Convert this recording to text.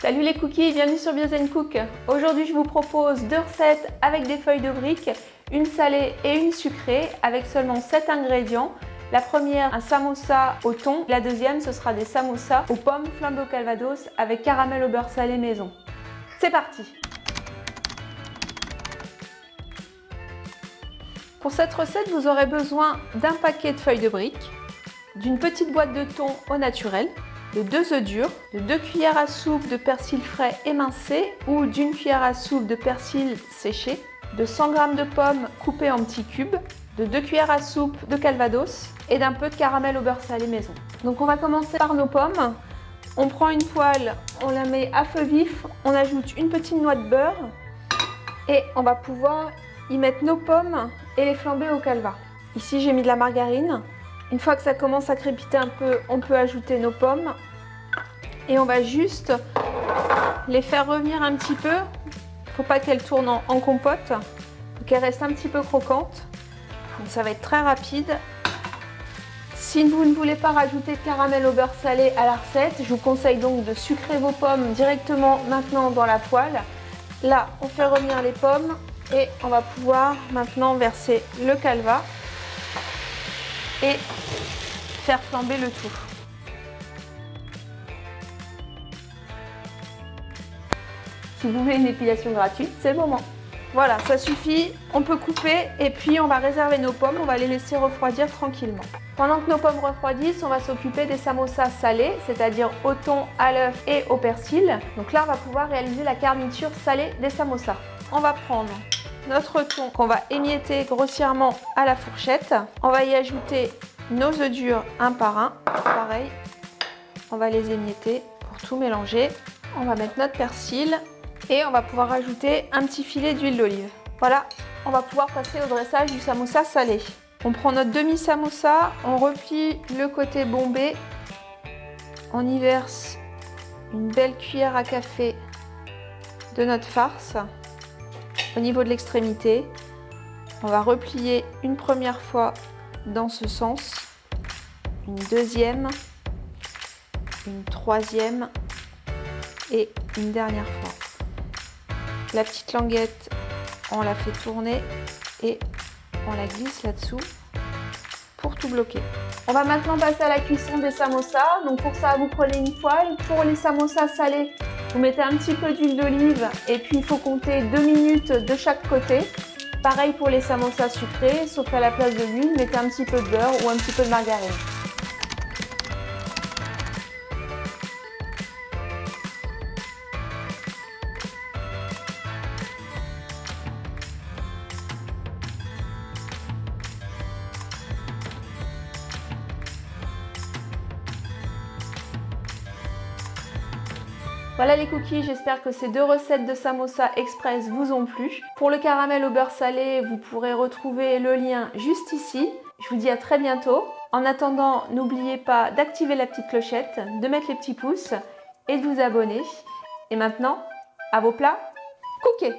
Salut les cookies, bienvenue sur Bio & Cook. Aujourd'hui je vous propose deux recettes avec des feuilles de briques, une salée et une sucrée avec seulement 7 ingrédients. La première, un samosa au thon. La deuxième, ce sera des samosas aux pommes flambées au calvados avec caramel au beurre salé maison. C'est parti! Pour cette recette, vous aurez besoin d'un paquet de feuilles de briques, d'une petite boîte de thon au naturel, de 2 œufs durs, de 2 cuillères à soupe de persil frais émincé ou d'une cuillère à soupe de persil séché, de 100 g de pommes coupées en petits cubes, de 2 cuillères à soupe de calvados et d'un peu de caramel au beurre salé maison. Donc on va commencer par nos pommes. On prend une poêle, on la met à feu vif, on ajoute une petite noix de beurre et on va pouvoir y mettre nos pommes et les flamber au calva. Ici j'ai mis de la margarine. Une fois que ça commence à crépiter un peu, on peut ajouter nos pommes et on va juste les faire revenir un petit peu. Il ne faut pas qu'elles tournent en compote, il faut qu'elles restent un petit peu croquantes. Donc ça va être très rapide. Si vous ne voulez pas rajouter de caramel au beurre salé à la recette, je vous conseille donc de sucrer vos pommes directement maintenant dans la poêle. Là, on fait revenir les pommes et on va pouvoir maintenant verser le calva et faire flamber le tout. Si vous voulez une épilation gratuite, c'est le moment. Voilà, ça suffit, on peut couper et puis on va réserver nos pommes, on va les laisser refroidir tranquillement. Pendant que nos pommes refroidissent, on va s'occuper des samosas salés, c'est-à-dire au thon, à l'œuf et au persil. Donc là, on va pouvoir réaliser la garniture salée des samosas. On va prendre notre thon qu'on va émietter grossièrement à la fourchette. On va y ajouter nos œufs durs un par un. Pareil, on va les émietter pour tout mélanger. On va mettre notre persil et on va pouvoir ajouter un petit filet d'huile d'olive. Voilà, on va pouvoir passer au dressage du samosa salé. On prend notre demi-samosa, on replie le côté bombé, on y verse une belle cuillère à café de notre farce au niveau de l'extrémité. On va replier une première fois dans ce sens, une deuxième, une troisième et une dernière fois. La petite languette, on la fait tourner et on la glisse là-dessous pour tout bloquer. On va maintenant passer à la cuisson des samosas. Donc pour ça, vous prenez une poêle. Pour les samosas salés, vous mettez un petit peu d'huile d'olive et puis il faut compter 2 minutes de chaque côté. Pareil pour les samosas sucrés, sauf qu'à la place de l'huile, mettez un petit peu de beurre ou un petit peu de margarine. Voilà les cookies, j'espère que ces deux recettes de samosa express vous ont plu. Pour le caramel au beurre salé, vous pourrez retrouver le lien juste ici. Je vous dis à très bientôt. En attendant, n'oubliez pas d'activer la petite clochette, de mettre les petits pouces et de vous abonner. Et maintenant, à vos plats, cookez!